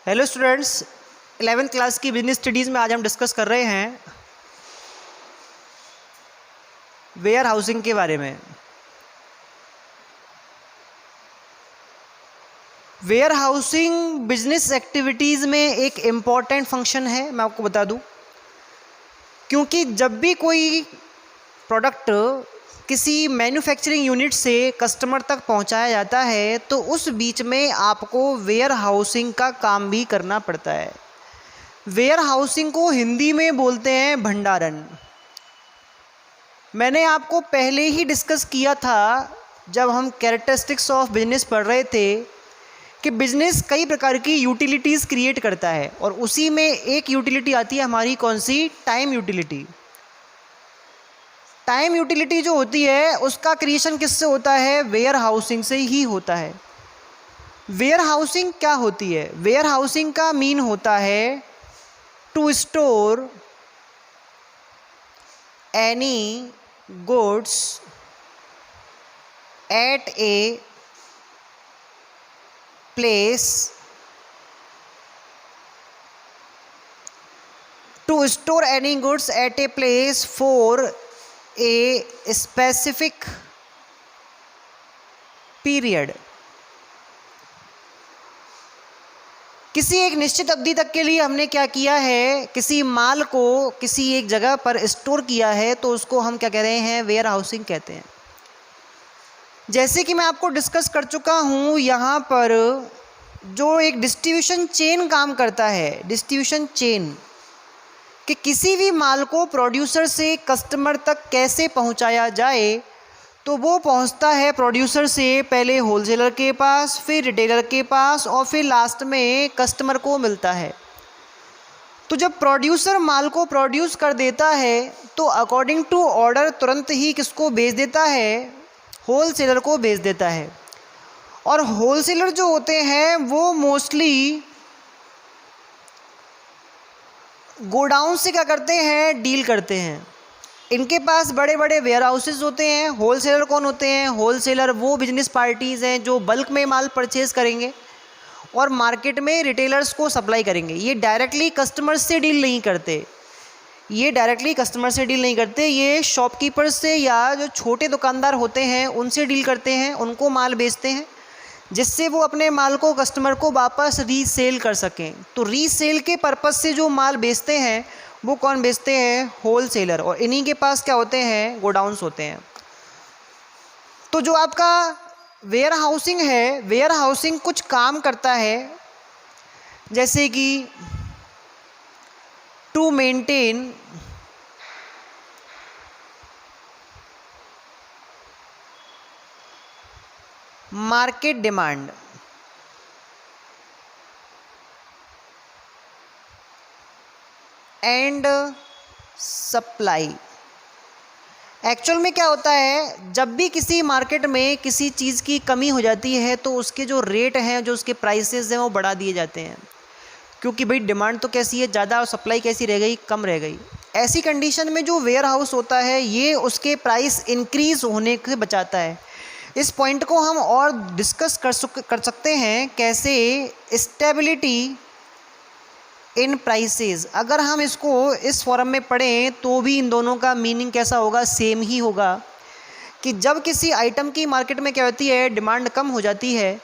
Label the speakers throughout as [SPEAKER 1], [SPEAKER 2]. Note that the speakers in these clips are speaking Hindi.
[SPEAKER 1] हेलो स्टूडेंट्स, 11th क्लास की बिजनेस स्टडीज़ में आज हम डिस्कस कर रहे हैं वेयर हाउसिंग के बारे में। वेयर हाउसिंग बिजनेस एक्टिविटीज़ में एक इम्पॉर्टेंट फंक्शन है, मैं आपको बता दूं, क्योंकि जब भी कोई प्रोडक्ट किसी मैन्युफैक्चरिंग यूनिट से कस्टमर तक पहुंचाया जाता है तो उस बीच में आपको वेयर हाउसिंग का काम भी करना पड़ता है। वेयर हाउसिंग को हिंदी में बोलते हैं भंडारण। मैंने आपको पहले ही डिस्कस किया था जब हम कैरेक्टरिस्टिक्स ऑफ बिजनेस पढ़ रहे थे कि बिजनेस कई प्रकार की यूटिलिटीज़ क्रिएट करता है और उसी में एक यूटिलिटी आती है हमारी, कौन सी? Time utility. टाइम यूटिलिटी जो होती है उसका क्रिएशन किससे होता है? वेयर हाउसिंग से ही होता है। वेयर हाउसिंग क्या होती है? वेयर हाउसिंग का मीन होता है to store any goods at a place, to store any goods at a place for a specific period. किसी एक निश्चित अवधि तक के लिए हमने क्या किया है, किसी माल को किसी एक जगह पर स्टोर किया है, तो उसको हम क्या कह रहे हैं? वेयर हाउसिंग कहते हैं। जैसे कि मैं आपको डिस्कस कर चुका हूँ, यहाँ पर जो एक डिस्ट्रीब्यूशन चेन काम करता है, डिस्ट्रीब्यूशन चेन, कि किसी भी माल को प्रोड्यूसर से कस्टमर तक कैसे पहुँचाया जाए, तो वो पहुंचता है प्रोड्यूसर से पहले होलसेलर के पास, फिर रिटेलर के पास और फिर लास्ट में कस्टमर को मिलता है। तो जब प्रोड्यूसर माल को प्रोड्यूस कर देता है तो अकॉर्डिंग टू ऑर्डर तुरंत ही किसको भेज देता है? होलसेलर को भेज देता है। और होलसेलर जो होते हैं वो मोस्टली गोडाउन से क्या करते हैं? डील करते हैं। इनके पास बड़े बड़े वेयर हाउसेज होते हैं। होलसेलर कौन होते हैं? होलसेलर वो बिजनेस पार्टीज़ हैं जो बल्क में माल परचेज़ करेंगे और मार्केट में रिटेलर्स को सप्लाई करेंगे। ये डायरेक्टली कस्टमर से डील नहीं करते, ये शॉपकीपर से या जो छोटे दुकानदार होते हैं उनसे डील करते हैं, उनको माल बेचते हैं जिससे वो अपने माल को कस्टमर को वापस रीसेल कर सकें। तो रीसेल के पर्पज़ से जो माल बेचते हैं वो कौन बेचते हैं? होलसेलर। और इन्हीं के पास क्या होते हैं? गोडाउन्स होते हैं। तो जो आपका वेयर हाउसिंग है, वेयर हाउसिंग कुछ काम करता है, जैसे कि to maintain market demand, and supply. Actual में क्या होता है, जब भी किसी मार्केट में किसी चीज़ की कमी हो जाती है तो उसके जो रेट हैं, जो उसके प्राइसेस हैं, वो बढ़ा दिए जाते हैं, क्योंकि भाई डिमांड तो कैसी है? ज़्यादा, और सप्लाई कैसी रह गई? कम रह गई। ऐसी कंडीशन में जो वेयर हाउस होता है ये उसके प्राइस इंक्रीज़ होने से बचाता है। इस पॉइंट को हम और डिस्कस कर सकते हैं कैसे? Stability in prices. अगर हम इसको इस फॉर्म में पढ़ें तो भी इन दोनों का मीनिंग कैसा होगा? सेम ही होगा, कि जब किसी आइटम की मार्केट में क्या होती है? डिमांड कम हो जाती है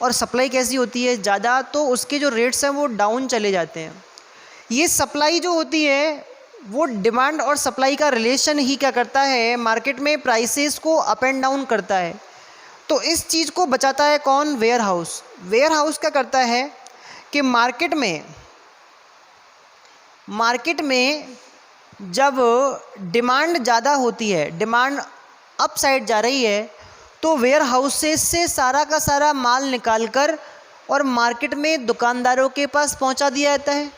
[SPEAKER 1] और सप्लाई कैसी होती है? ज़्यादा, तो उसके जो रेट्स हैं वो डाउन चले जाते हैं। ये सप्लाई जो होती है वो डिमांड और सप्लाई का रिलेशन ही क्या करता है? मार्केट में प्राइसेस को अप एंड डाउन करता है। तो इस चीज़ को बचाता है कौन? Ware house. वेयर हाउस क्या करता है कि मार्केट में जब डिमांड ज़्यादा होती है, डिमांड अप साइड जा रही है, तो वेयर हाउसेस से सारा का सारा माल निकाल कर और मार्केट में दुकानदारों के पास पहुंचा दिया जाता है,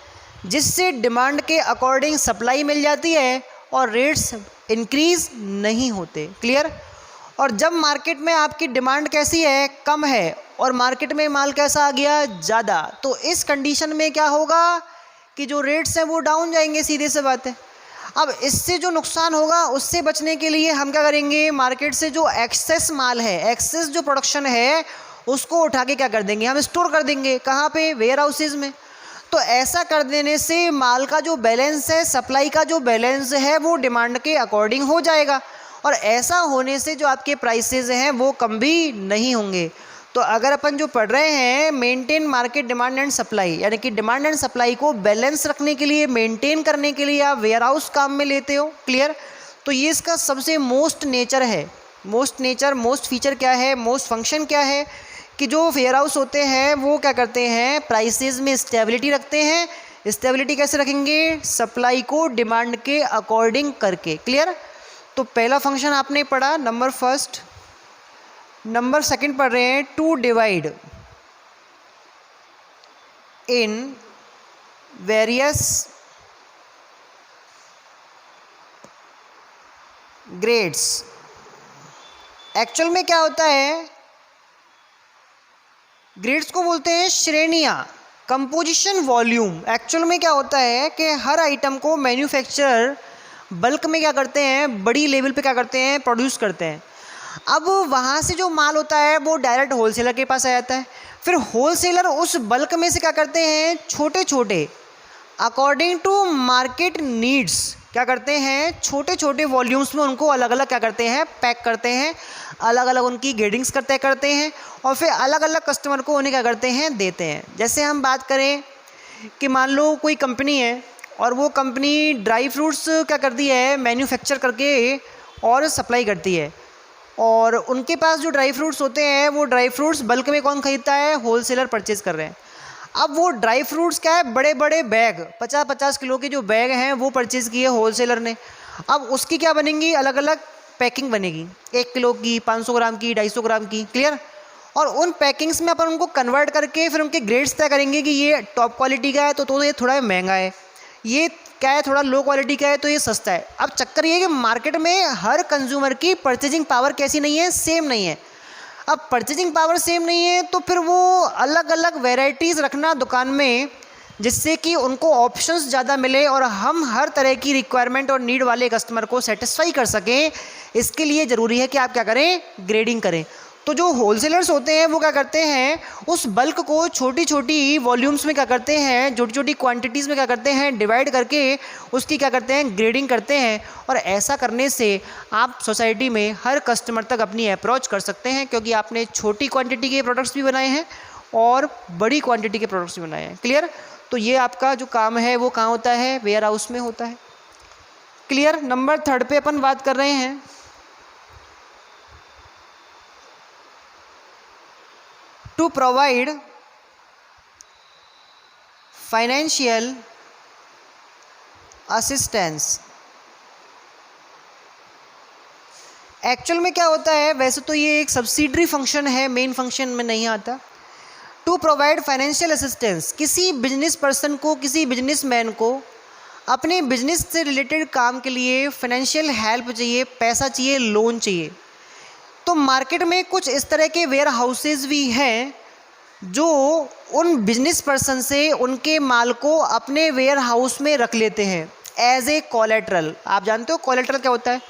[SPEAKER 1] जिससे डिमांड के अकॉर्डिंग सप्लाई मिल जाती है और रेट्स इंक्रीज़ नहीं होते। क्लियर? और जब मार्केट में आपकी डिमांड कैसी है? कम है, और मार्केट में माल कैसा आ गया? ज़्यादा, तो इस कंडीशन में क्या होगा कि जो रेट्स हैं वो डाउन जाएंगे, सीधे से बात है। अब इससे जो नुकसान होगा उससे बचने के लिए हम क्या करेंगे? मार्केट से जो एक्सेस माल है, एक्सेस जो प्रोडक्शन है उसको उठा के क्या कर देंगे, हम स्टोर कर देंगे, कहाँ पे, वेयर हाउसेज में। तो ऐसा कर देने से माल का जो बैलेंस है, सप्लाई का जो बैलेंस है, वो डिमांड के अकॉर्डिंग हो जाएगा, और ऐसा होने से जो आपके प्राइसेस हैं वो कम भी नहीं होंगे। तो अगर अपन जो पढ़ रहे हैं maintain market demand and supply, यानी कि डिमांड एंड सप्लाई को बैलेंस रखने के लिए, मेंटेन करने के लिए आप वेयर हाउस काम में लेते हो, क्लियर। तो ये इसका सबसे मोस्ट नेचर है, मोस्ट फीचर क्या है, मोस्ट फंक्शन क्या है, कि जो वेयर हाउस होते हैं वो क्या करते हैं, प्राइसेस में स्टेबिलिटी रखते हैं। स्टेबिलिटी कैसे रखेंगे, सप्लाई को डिमांड के अकॉर्डिंग करके, क्लियर। तो पहला फंक्शन आपने पढ़ा, नंबर फर्स्ट। नंबर सेकंड पढ़ रहे हैं, to divide in various grades. Actual में क्या होता है, ग्रेड्स को बोलते हैं श्रेणियाँ, कंपोजिशन, वॉल्यूम। एक्चुअल में क्या होता है कि हर आइटम को मैन्युफैक्चरर बल्क में क्या करते हैं, बड़ी लेवल पे क्या करते हैं, प्रोड्यूस करते हैं। अब वहाँ से जो माल होता है वो डायरेक्ट होलसेलर के पास आ जाता है, फिर होलसेलर उस बल्क में से क्या करते हैं, छोटे छोटे अकॉर्डिंग टू मार्केट नीड्स क्या करते हैं, छोटे छोटे वॉल्यूम्स में उनको अलग अलग क्या करते हैं, पैक करते हैं, अलग अलग उनकी ग्रेडिंग्स करते हैं, और फिर अलग अलग कस्टमर को उन्हें क्या करते हैं, देते हैं। जैसे हम बात करें कि मान लो कोई कंपनी है और वो कंपनी ड्राई फ्रूट्स क्या करती है, मैन्युफैक्चर करके और सप्लाई करती है, और उनके पास जो ड्राई फ्रूट्स होते हैं वो ड्राई फ्रूट्स बल्क में कौन खरीदता है, होलसेलर परचेज़ कर रहे हैं। अब वो ड्राई फ्रूट्स क्या है, बड़े बड़े बैग, 50-50 किलो के जो बैग हैं वो परचेज़ किए होलसेलर ने। अब उसकी क्या बनेंगी, अलग अलग पैकिंग बनेगी, 1 किलो की, 500 ग्राम की, 250 ग्राम की, क्लियर। और उन पैकिंग्स में अपन उनको कन्वर्ट करके फिर उनके ग्रेड्स तय करेंगे कि ये टॉप क्वालिटी का है तो ये थोड़ा महंगा है, ये क्या है, थोड़ा लो क्वालिटी का है तो ये सस्ता है। अब चक्कर ये है कि मार्केट में हर कंज्यूमर की परचेजिंग पावर कैसी नहीं है, सेम नहीं है। अब परचेजिंग पावर सेम नहीं है तो फिर वो अलग अलग वेराइटीज़ रखना दुकान में, जिससे कि उनको ऑप्शंस ज़्यादा मिले और हम हर तरह की रिक्वायरमेंट और नीड वाले कस्टमर को सेटिस्फाई कर सकें, इसके लिए ज़रूरी है कि आप क्या करें, ग्रेडिंग करें। तो जो होलसेलर्स होते हैं वो क्या करते हैं, उस बल्क को छोटी छोटी वॉल्यूम्स में क्या करते हैं, छोटी छोटी क्वांटिटीज़ में क्या करते हैं, डिवाइड करके उसकी क्या करते हैं, ग्रेडिंग करते हैं। और ऐसा करने से आप सोसाइटी में हर कस्टमर तक अपनी अप्रोच कर सकते हैं, क्योंकि आपने छोटी क्वांटिटी के प्रोडक्ट्स भी बनाए हैं और बड़ी क्वांटिटी के प्रोडक्ट्स भी बनाए हैं, क्लियर। तो ये आपका जो काम है वो कहाँ होता है, वेयर हाउस में होता है, क्लियर। नंबर थर्ड पे अपन बात कर रहे हैं, to provide financial assistance। Actual में क्या होता है, वैसे तो ये एक सब्सिडरी फंक्शन है, मेन फंक्शन में नहीं आता। टू प्रोवाइड फाइनेंशियल असिस्टेंस, किसी बिजनेस पर्सन को, किसी बिजनेसमैन को अपने बिजनेस से रिलेटेड काम के लिए फाइनेंशियल हेल्प चाहिए, पैसा चाहिए, लोन चाहिए। तो मार्केट में कुछ इस तरह के वेयर हाउसेज भी हैं जो उन बिजनेस पर्सन से उनके माल को अपने वेयर हाउस में रख लेते हैं एज ए कोलेट्रल। आप जानते हो कोलेट्रल क्या होता है,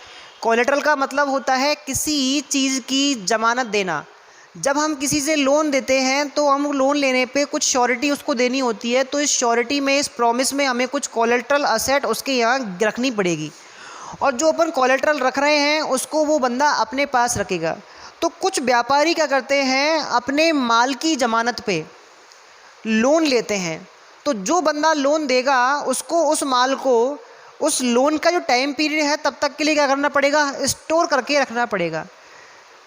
[SPEAKER 1] कोलेट्रल का मतलब होता है किसी चीज़ की जमानत देना। जब हम किसी से लोन देते हैं तो हम लोन लेने पे कुछ श्योरिटी उसको देनी होती है, तो इस श्योरिटी में, इस प्रॉमिस में हमें कुछ कोलेट्रल असेट उसके यहाँ रखनी पड़ेगी, और जो अपन कोलेट्रल रख रहे हैं उसको वो बंदा अपने पास रखेगा। तो कुछ व्यापारी क्या करते हैं, अपने माल की ज़मानत पे लोन लेते हैं। तो जो बंदा लोन देगा उसको उस माल को, उस लोन का जो टाइम पीरियड है तब तक के लिए क्या करना पड़ेगा, स्टोर करके रखना पड़ेगा,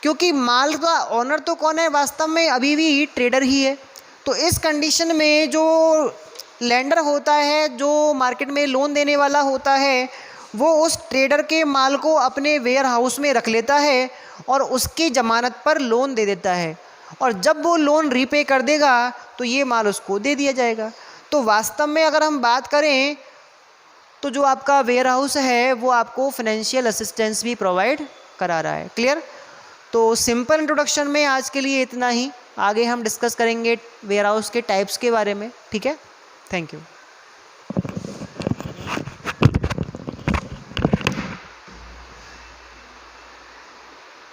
[SPEAKER 1] क्योंकि माल का ओनर तो कौन है, वास्तव में अभी भी ट्रेडर ही है। तो इस कंडीशन में जो लेंडर होता है, जो मार्केट में लोन देने वाला होता है, वो उस ट्रेडर के माल को अपने वेयर हाउस में रख लेता है और उसकी ज़मानत पर लोन दे देता है, और जब वो लोन रीपे कर देगा तो ये माल उसको दे दिया जाएगा। तो वास्तव में अगर हम बात करें तो जो आपका वेयर हाउस है वो आपको फाइनेंशियल असिस्टेंस भी प्रोवाइड करा रहा है, क्लियर। तो सिंपल इंट्रोडक्शन में आज के लिए इतना ही, आगे हम डिस्कस करेंगे वेयर हाउस के टाइप्स के बारे में, ठीक है। Thank you.